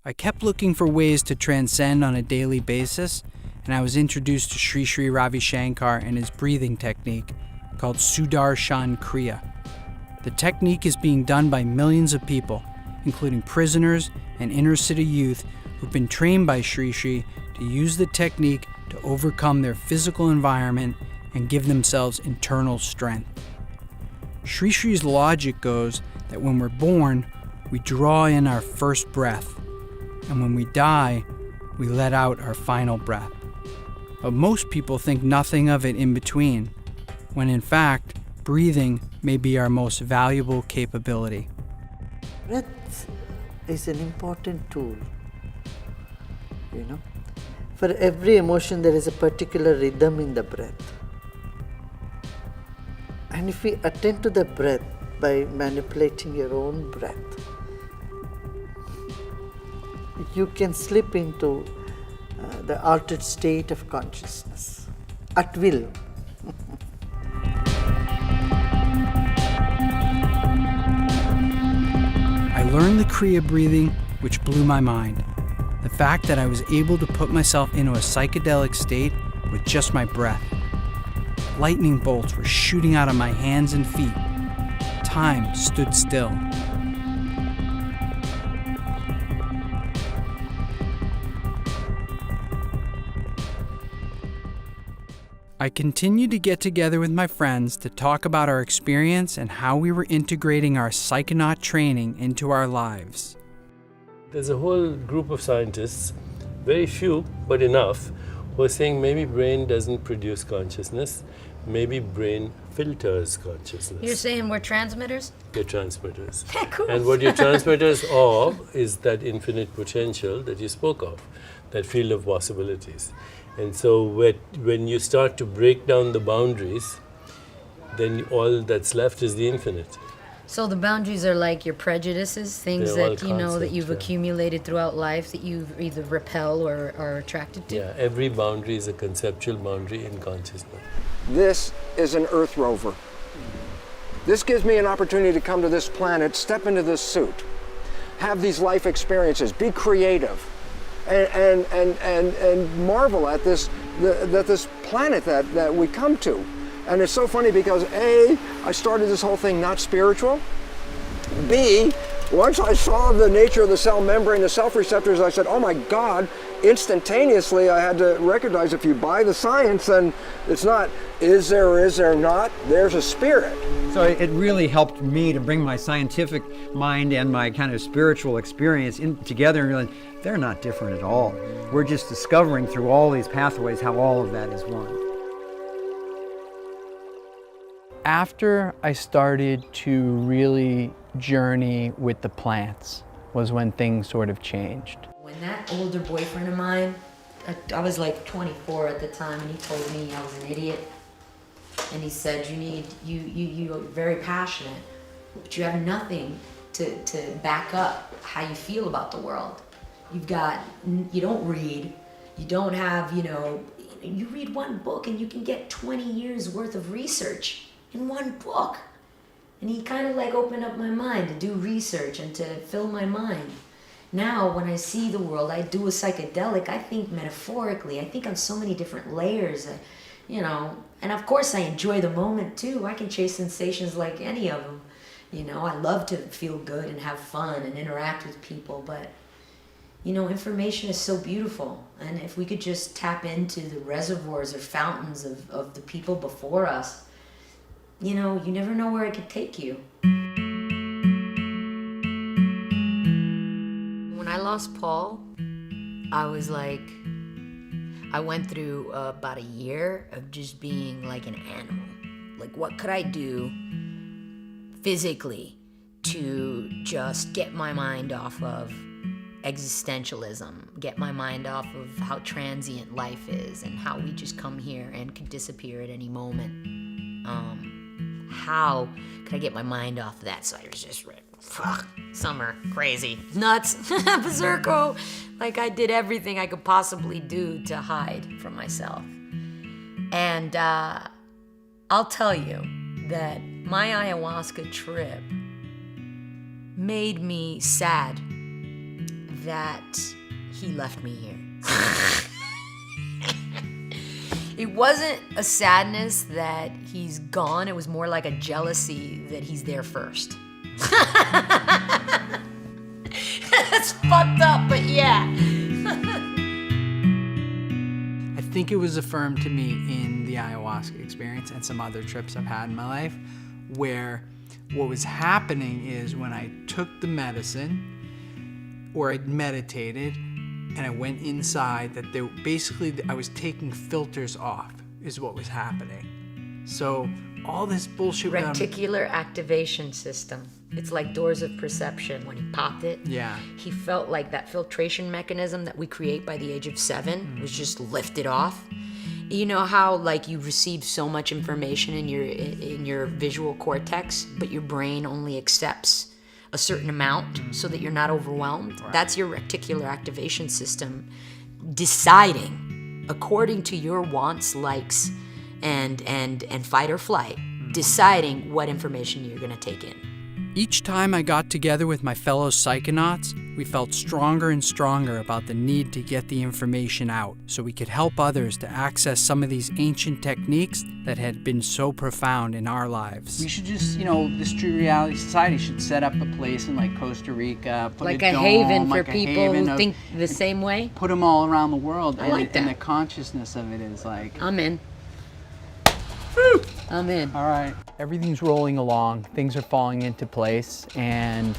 I kept looking for ways to transcend on a daily basis, and I was introduced to Sri Sri Ravi Shankar and his breathing technique called Sudarshan Kriya. The technique is being done by millions of people, including prisoners and inner city youth who've been trained by Sri Sri to use the technique to overcome their physical environment and give themselves internal strength. Sri Sri's logic goes that when we're born, we draw in our first breath, and when we die, we let out our final breath. But most people think nothing of it in between, when in fact, breathing may be our most valuable capability. Breath is an important tool, For every emotion, there is a particular rhythm in the breath. And if we attend to the breath by manipulating your own breath, you can slip into the altered state of consciousness. at will. I learned the Kriya breathing, which blew my mind. The fact that I was able to put myself into a psychedelic state with just my breath. Lightning bolts were shooting out of my hands and feet. Time stood still. I continued to get together with my friends to talk about our experience and how we were integrating our psychonaut training into our lives. There's a whole group of scientists, very few, but enough, who are saying maybe brain doesn't produce consciousness, maybe brain filters consciousness. You're saying we're transmitters? You're transmitters. Cool. And what you're transmitters of is that infinite potential that you spoke of, that field of possibilities. And so when you start to break down the boundaries, then all that's left is the infinite. So the boundaries are like your prejudices, things They're all that you know that you've concepts, accumulated throughout life that you either repel or are attracted to? Yeah, every boundary is a conceptual boundary in consciousness. This is an Earth rover. This gives me an opportunity to come to this planet, step into this suit, have these life experiences, be creative, and marvel at this planet that we come to. And it's so funny because A, I started this whole thing not spiritual. B, once I saw the nature of the cell membrane, the self-receptors, I said, oh my God, instantaneously I had to recognize if you buy the science, then it's not is there or is there not, there's a spirit. So it really helped me to bring my scientific mind and my kind of spiritual experience together and realize they're not different at all. We're just discovering through all these pathways how all of that is one. After I started to really journey with the plants was when things sort of changed. When that older boyfriend of mine, I was like 24 at the time, and he told me I was an idiot. And he said, you're very passionate, but you have nothing to back up how you feel about the world. You don't read, you don't have, you read one book and you can get 20 years worth of research in one book. And he kind of like opened up my mind to do research and to fill my mind. Now, when I see the world, I do a psychedelic, I think metaphorically, I think on so many different layers, and of course I enjoy the moment too. I can chase sensations like any of them. I love to feel good and have fun and interact with people, but information is so beautiful. And if we could just tap into the reservoirs or fountains of the people before us, you never know where it could take you. When I lost Paul, I was like, I went through about a year of just being like an animal. Like, what could I do physically to just get my mind off of existentialism, get my mind off of how transient life is and how we just come here and could disappear at any moment. How could I get my mind off of that? So I was just summer, crazy, nuts, berserko. Like I did everything I could possibly do to hide from myself. And I'll tell you that my ayahuasca trip made me sad that he left me here. It wasn't a sadness that he's gone. It was more like a jealousy that he's there first. That's fucked up, but yeah. I think it was affirmed to me in the ayahuasca experience and some other trips I've had in my life, where what was happening is when I took the medicine or I meditated and I went inside, that I was taking filters off is what was happening. So all this bullshit. Reticular activation system. It's like doors of perception. When he popped it, he felt like that filtration mechanism that we create by the age of 7 was just lifted off. You know how like you receive so much information in your visual cortex, but your brain only accepts a certain amount so that you're not overwhelmed? Right. That's your reticular activation system deciding according to your wants, likes, and fight or flight, deciding what information you're going to take in. Each time I got together with my fellow psychonauts, we felt stronger and stronger about the need to get the information out so we could help others to access some of these ancient techniques that had been so profound in our lives. We should just, this True Reality Society should set up a place in like Costa Rica, put Like a a dome, haven for like a people haven who of- think the same way. Put them all around the world. I and, like and that. the consciousness of it is like... I'm in. I'm in. All right. Everything's rolling along. Things are falling into place. And,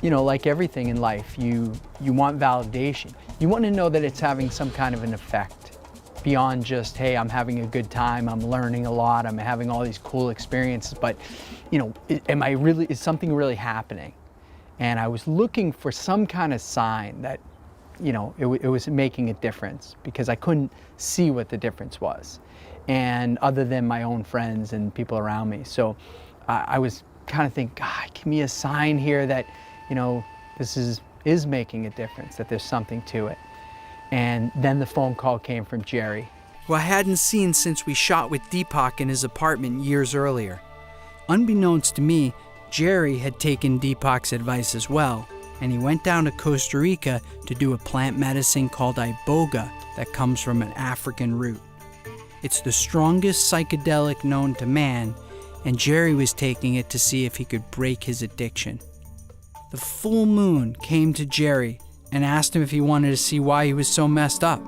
like everything in life, you want validation. You want to know that it's having some kind of an effect beyond just, hey, I'm having a good time, I'm learning a lot, I'm having all these cool experiences, but, is something really happening? And I was looking for some kind of sign that, it was making a difference, because I couldn't see what the difference was, and other than my own friends and people around me. So I was kind of thinking, God, give me a sign here that, this is making a difference, that there's something to it. And then the phone call came from Jerry, who I hadn't seen since we shot with Deepak in his apartment years earlier. Unbeknownst to me, Jerry had taken Deepak's advice as well, and he went down to Costa Rica to do a plant medicine called Iboga that comes from an African root. It's the strongest psychedelic known to man, and Jerry was taking it to see if he could break his addiction. The full moon came to Jerry and asked him if he wanted to see why he was so messed up.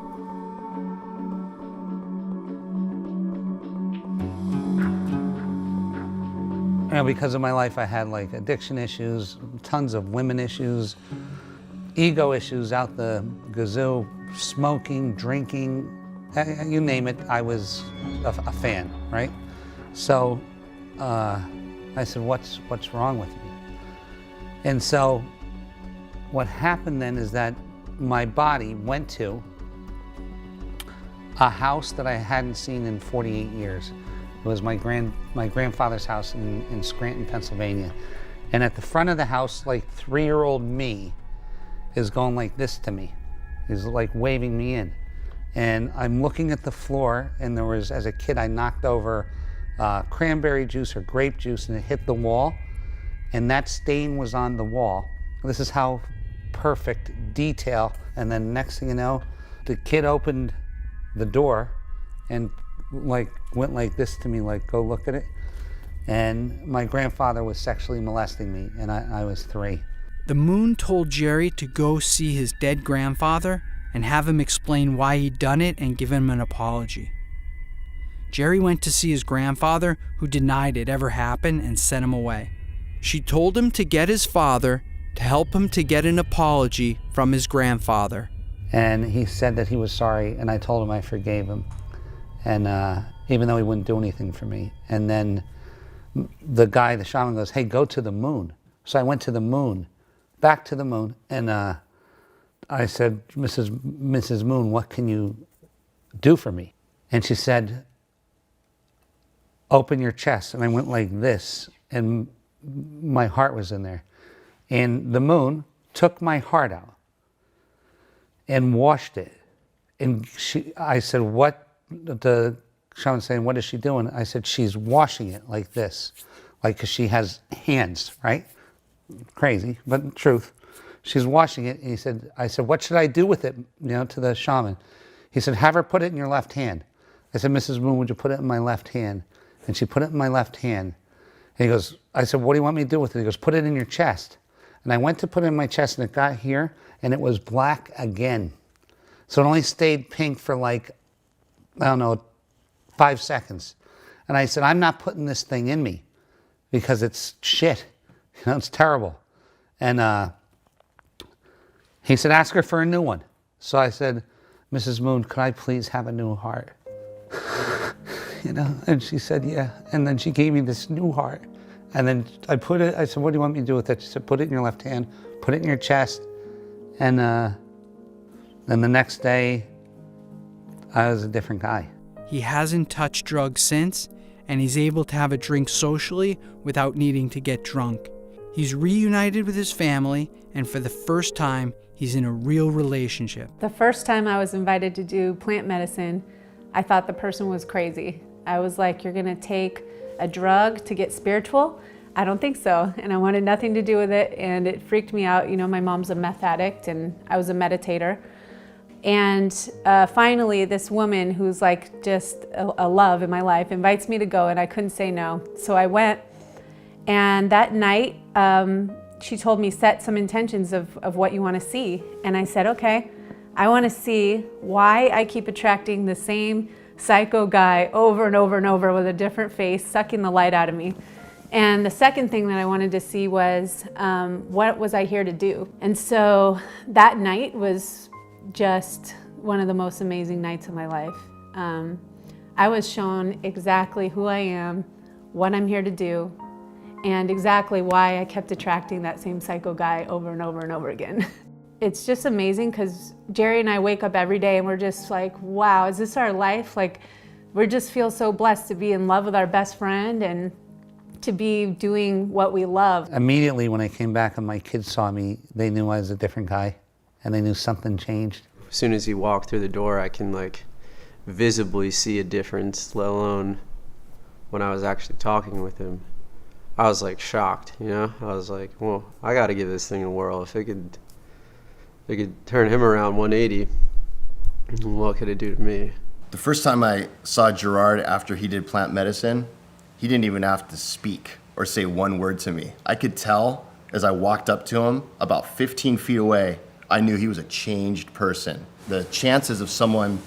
Because of my life, I had like addiction issues, tons of women issues, ego issues out the gazoo, smoking, drinking, you name it, I was a fan, right? So I said, what's wrong with me? And so what happened then is that my body went to a house that I hadn't seen in 48 years. It was my grandfather's house in Scranton, Pennsylvania. And at the front of the house, like 3-year-old me is going like this to me. He's like waving me in. And I'm looking at the floor, and there was, as a kid, I knocked over cranberry juice or grape juice, and it hit the wall, and that stain was on the wall. This is how perfect detail. And then next thing you know, the kid opened the door and like went like this to me, like, go look at it. And my grandfather was sexually molesting me, and I was 3. The moon told Jerry to go see his dead grandfather and have him explain why he'd done it and give him an apology. Jerry went to see his grandfather, who denied it ever happened and sent him away. She told him to get his father to help him to get an apology from his grandfather. And he said that he was sorry, and I told him I forgave him. And even though he wouldn't do anything for me. And then the shaman goes, hey, go to the moon. So I went to the moon, back to the moon, and I said, Mrs. Moon, what can you do for me? And she said, open your chest. And I went like this, and my heart was in there. And the moon took my heart out and washed it. And I said, what? The shaman saying, what is she doing? I said, she's washing it like this, like, because she has hands, right? Crazy, but truth. She's washing it. And I said, what should I do with it, to the shaman? He said, have her put it in your left hand. I said, Mrs. Moon, would you put it in my left hand? And she put it in my left hand. And he goes, I said, what do you want me to do with it? He goes, put it in your chest. And I went to put it in my chest, and it got here, and it was black again. So it only stayed pink for like, 5 seconds. And I said, I'm not putting this thing in me because it's shit. It's terrible. And he said, ask her for a new one. So I said, Mrs. Moon, could I please have a new heart? And she said, yeah. And then she gave me this new heart. And then I said, what do you want me to do with it? She said, put it in your left hand, put it in your chest. And then the next day, I was a different guy. He hasn't touched drugs since, and he's able to have a drink socially without needing to get drunk. He's reunited with his family, and for the first time, he's in a real relationship. The first time I was invited to do plant medicine, I thought the person was crazy. I was like, you're gonna take a drug to get spiritual? I don't think so. And I wanted nothing to do with it, and it freaked me out. You know, my mom's a meth addict, and I was a meditator. And finally, this woman who's like just a love in my life invites me to go, and I couldn't say no. So I went, and that night, she told me, set some intentions of what you want to see. And I said, okay, I want to see why I keep attracting the same psycho guy over and over and over with a different face, sucking the light out of me. And the second thing that I wanted to see was, what was I here to do? And so that night was just one of the most amazing nights of my life. I was shown exactly who I am, what I'm here to do, and exactly why I kept attracting that same psycho guy over and over and over again. It's just amazing because Jerry and I wake up every day and we're just like, wow, is this our life? Like, we just feel so blessed to be in love with our best friend and to be doing what we love. Immediately when I came back and my kids saw me, they knew I was a different guy and they knew something changed. As soon as he walked through the door, I can like visibly see a difference, let alone when I was actually talking with him. I was like shocked, you know? I was like, well, I gotta give this thing a whirl. If it could turn him around 180, what could it do to me? The first time I saw Gerard after he did plant medicine, he didn't even have to speak or say one word to me. I could tell as I walked up to him, about 15 feet away, I knew he was a changed person. The chances of someone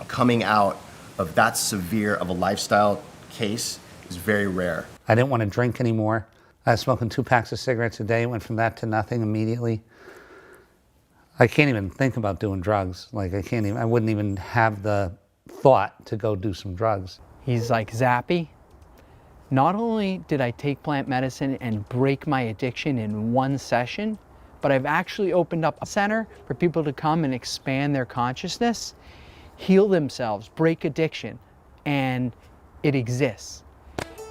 coming out of that severe of a lifestyle case is very rare. I didn't want to drink anymore. I was smoking 2 packs of cigarettes a day, went from that to nothing immediately. I can't even think about doing drugs. Like I wouldn't even have the thought to go do some drugs. He's like, Zappy, not only did I take plant medicine and break my addiction in one session, but I've actually opened up a center for people to come and expand their consciousness, heal themselves, break addiction, and it exists.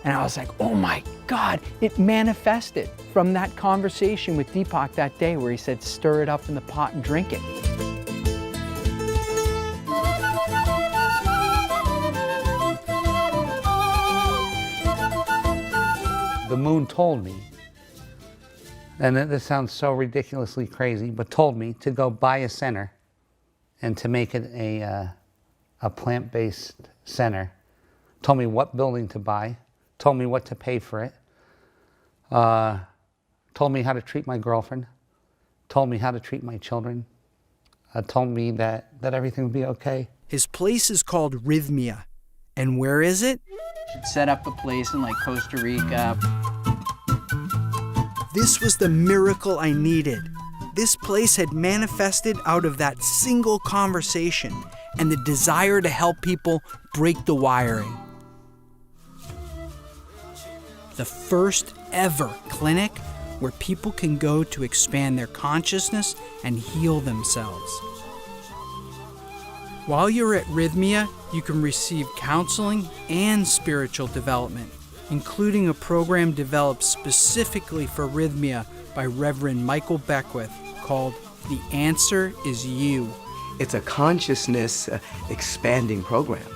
And I was like, oh my God, it manifested from that conversation with Deepak that day where he said, stir it up in the pot and drink it. The moon told me, and this sounds so ridiculously crazy, but told me to go buy a center and to make it a plant-based center. Told me what building to buy, told me what to pay for it, told me how to treat my girlfriend, told me how to treat my children, told me that everything would be okay. His place is called Rhythmia. And where is it? Should set up a place in like Costa Rica. This was the miracle I needed. This place had manifested out of that single conversation and the desire to help people break the wiring. The first ever clinic where people can go to expand their consciousness and heal themselves. While you're at Rhythmia, you can receive counseling and spiritual development, including a program developed specifically for Rhythmia by Reverend Michael Beckwith called The Answer Is You. It's a consciousness expanding program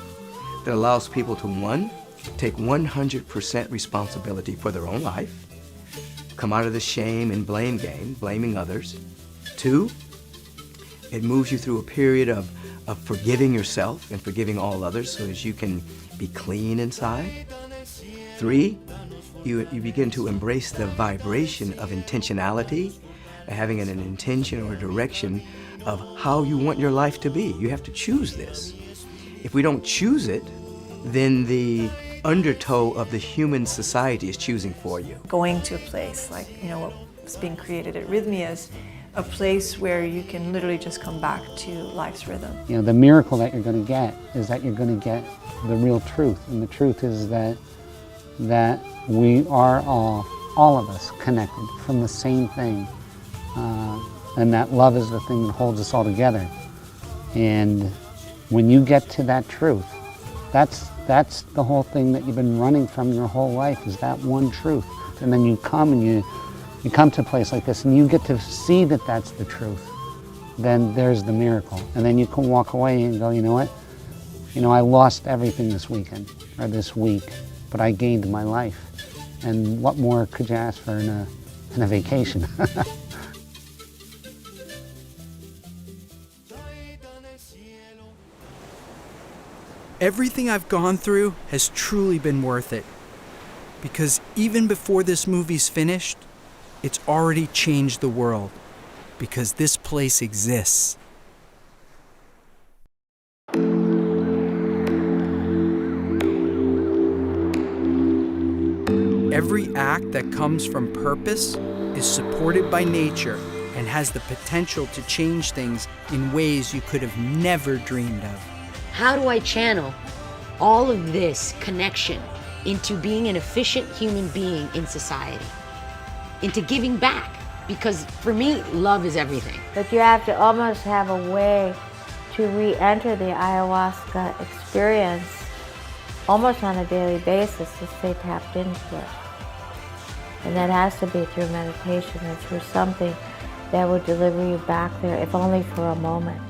that allows people to, 1, take 100% responsibility for their own life, come out of the shame and blame game, blaming others. 2, it moves you through a period of forgiving yourself and forgiving all others so that you can be clean inside. 3, you begin to embrace the vibration of intentionality, having an intention or a direction of how you want your life to be. You have to choose this. If we don't choose it, then the undertow of the human society is choosing for you. Going to a place like, what's being created at Rhythmia is a place where you can literally just come back to life's rhythm. The miracle that you're going to get is that you're going to get the real truth. And the truth is that we are all of us connected from the same thing. And that love is the thing that holds us all together. And when you get to that truth, that's the whole thing that you've been running from your whole life, is that one truth. And then you come and you come to a place like this and you get to see that that's the truth, then there's the miracle. And then you can walk away and go, you know what? You know, I lost everything this weekend or this week, but I gained my life. And what more could you ask for in a vacation? Everything I've gone through has truly been worth it. Because even before this movie's finished, it's already changed the world. Because this place exists. Every act that comes from purpose is supported by nature and has the potential to change things in ways you could have never dreamed of. How do I channel all of this connection into being an efficient human being in society, into giving back? Because for me, love is everything. But you have to almost have a way to re-enter the ayahuasca experience almost on a daily basis to stay tapped into it. And that has to be through meditation and through something that will deliver you back there, if only for a moment.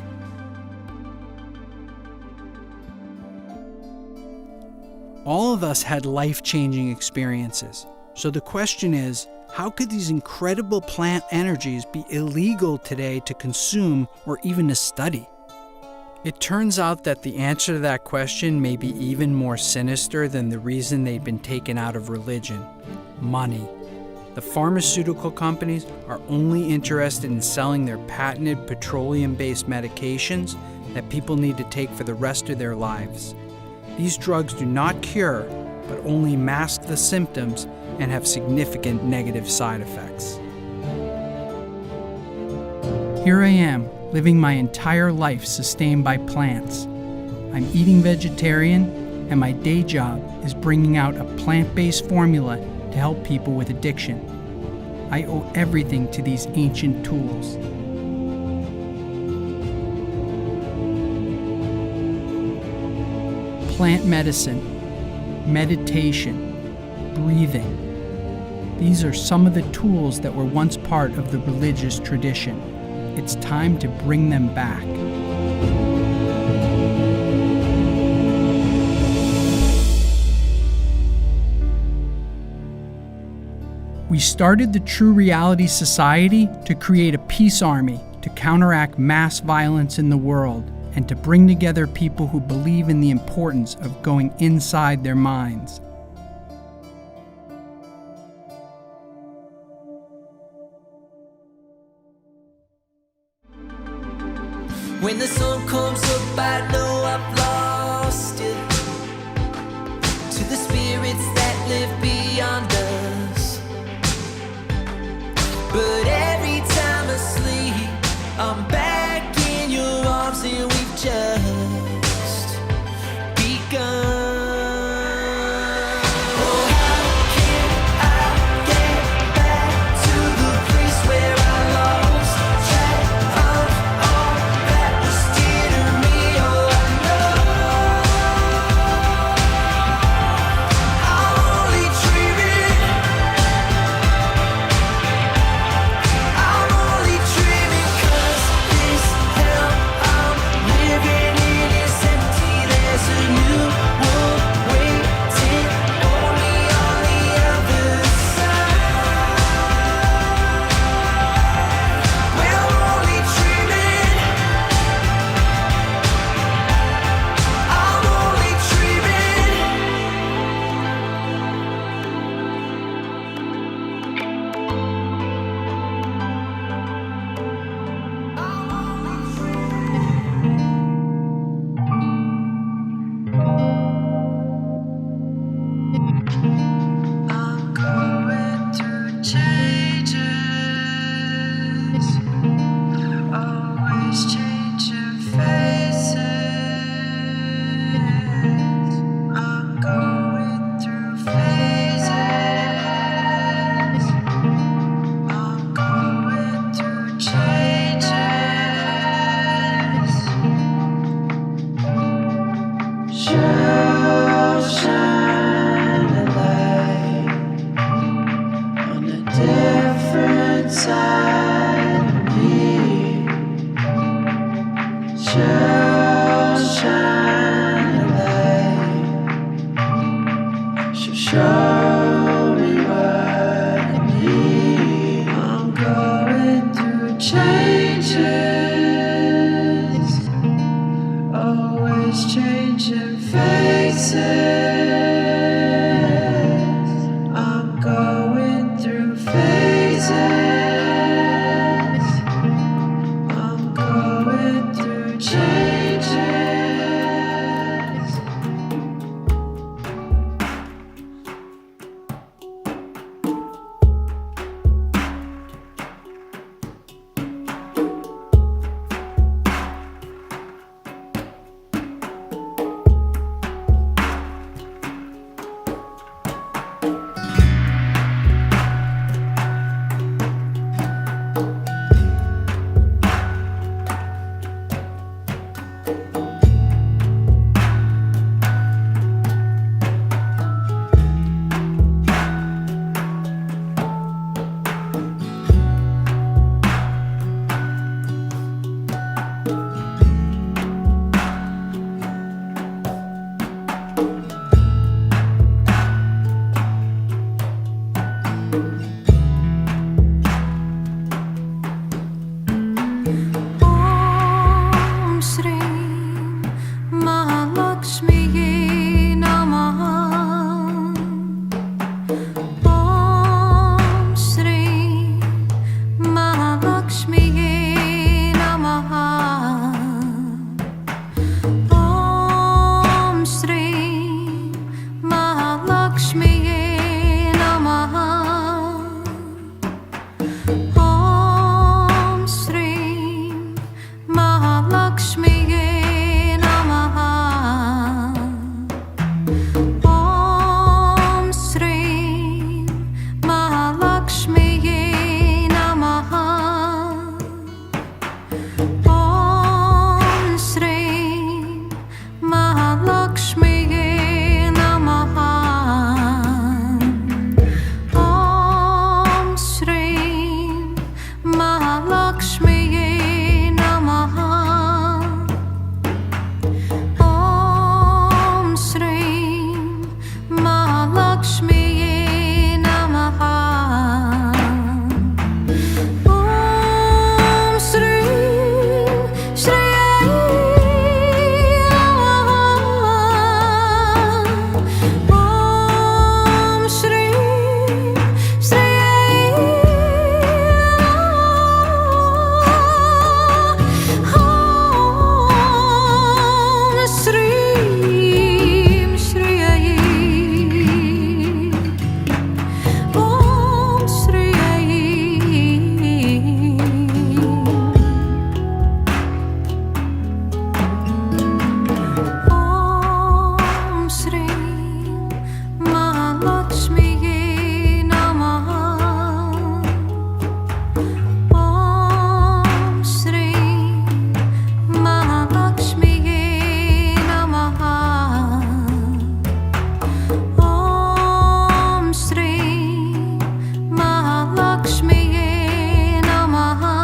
All of us had life-changing experiences. So the question is, how could these incredible plant energies be illegal today to consume or even to study? It turns out that the answer to that question may be even more sinister than the reason they've been taken out of religion: money. The pharmaceutical companies are only interested in selling their patented petroleum-based medications that people need to take for the rest of their lives. These drugs do not cure, but only mask the symptoms and have significant negative side effects. Here I am, living my entire life sustained by plants. I'm eating vegetarian, and my day job is bringing out a plant-based formula to help people with addiction. I owe everything to these ancient tools. Plant medicine, meditation, breathing. These are some of the tools that were once part of the religious tradition. It's time to bring them back. We started the True Reality Society to create a peace army to counteract mass violence in the world and to bring together people who believe in the importance of going inside their minds. When the sun comes up, I know I've lost it. To the spirits that live beyond us. But every time I sleep, I'm back in your arms and we've just begun. shall shine a light. She'll show me what I need. I'm going through changes, always changing faces. I'm going through phases. I'm going through changes. Om Shri Mahalakshmi Namaha. Om Shri Mahalakshmi Namaha. Om Shri Mahalakshmi Namaha. Om Shri Mahalakshmi Namaha. Om Shri Mahalakshmi Namaha. Om Shri Mahalakshmi Namaha. Om Shri Mahalakshmi Namaha. Om Shri Mahalakshmi Namaha. Om Shri Shri Om Shri Shri Om Shri Shri Om Shri Om Shri Mahalakshmi Namaha. Om Shri Mahalakshmi Namaha. Om Shri Mahalakshmi Namaha.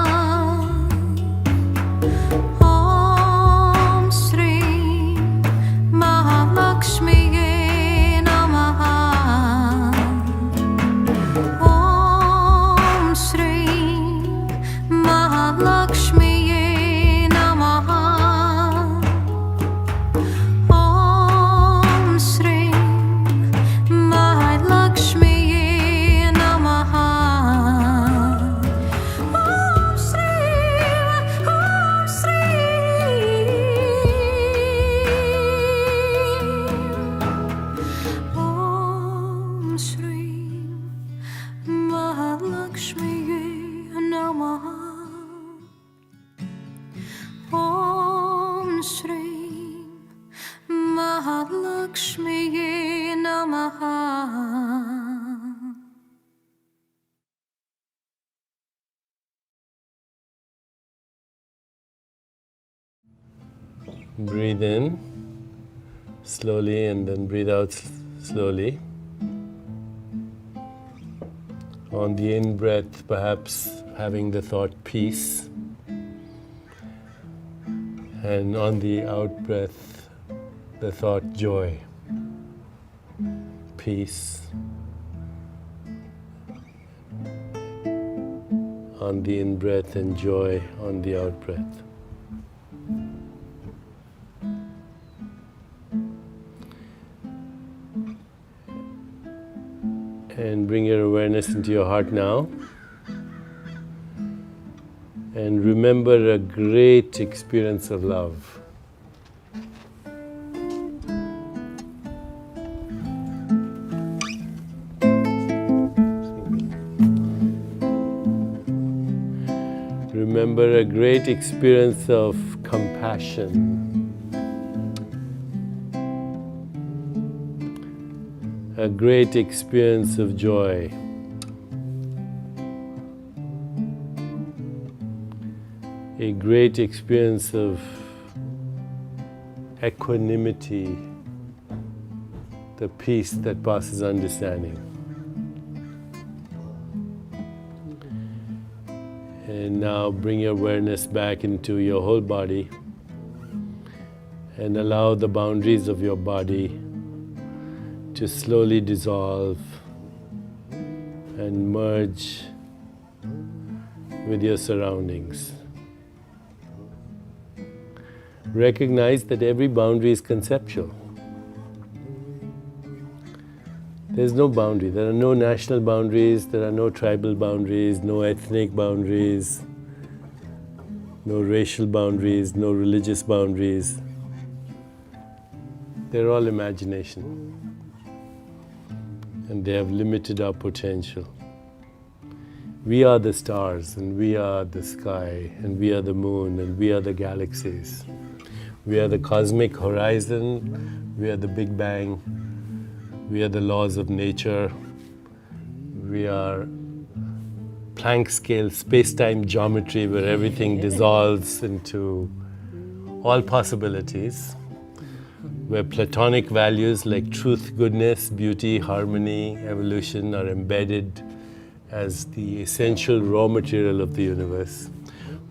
Om Shri Mahalakshmi Namaha. Om Shri Mahalakshmi Namaha. Om Shri Mahalakshmi Namaha. Om Shri Om Shri Mahalakshmi Namaha. Om Shri Mahalakshmi Namaha. Breathe in slowly and then breathe out slowly. On the in breath, perhaps having the thought peace. And on the out breath, the thought joy, peace. On the in breath and joy on the out breath. And bring your awareness into your heart now. And remember a great experience of love. Remember a great experience of compassion. A great experience of joy. A great experience of equanimity, the peace that passes understanding. And now bring your awareness back into your whole body and allow the boundaries of your body to slowly dissolve and merge with your surroundings. Recognize that every boundary is conceptual. There's no boundary. There are no national boundaries, there are no tribal boundaries, no ethnic boundaries, no racial boundaries, no religious boundaries. They're all imagination. And they have limited our potential. We are the stars, and we are the sky, and we are the moon, and we are the galaxies. We are the cosmic horizon, we are the Big Bang, we are the laws of nature, we are Planck scale space-time geometry where everything dissolves into all possibilities, where Platonic values like truth, goodness, beauty, harmony, evolution are embedded as the essential raw material of the universe,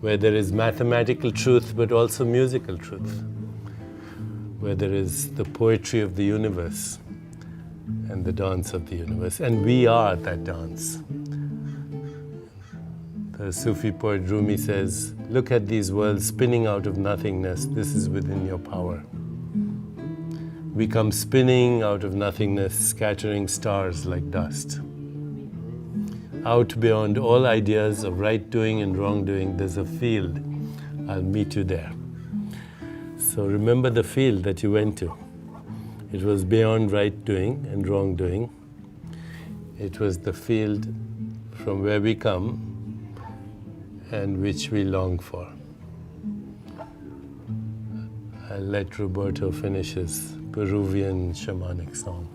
where there is mathematical truth but also musical truth, where there is the poetry of the universe and the dance of the universe, and we are that dance. The Sufi poet Rumi says, look at these worlds spinning out of nothingness, this is within your power. We come spinning out of nothingness, scattering stars like dust. Out beyond all ideas of right doing and wrong doing, there's a field. I'll meet you there. So remember the field that you went to. It was beyond right doing and wrong doing. It was the field from where we come and which we long for. I'll let Roberto finish his Peruvian shamanic song.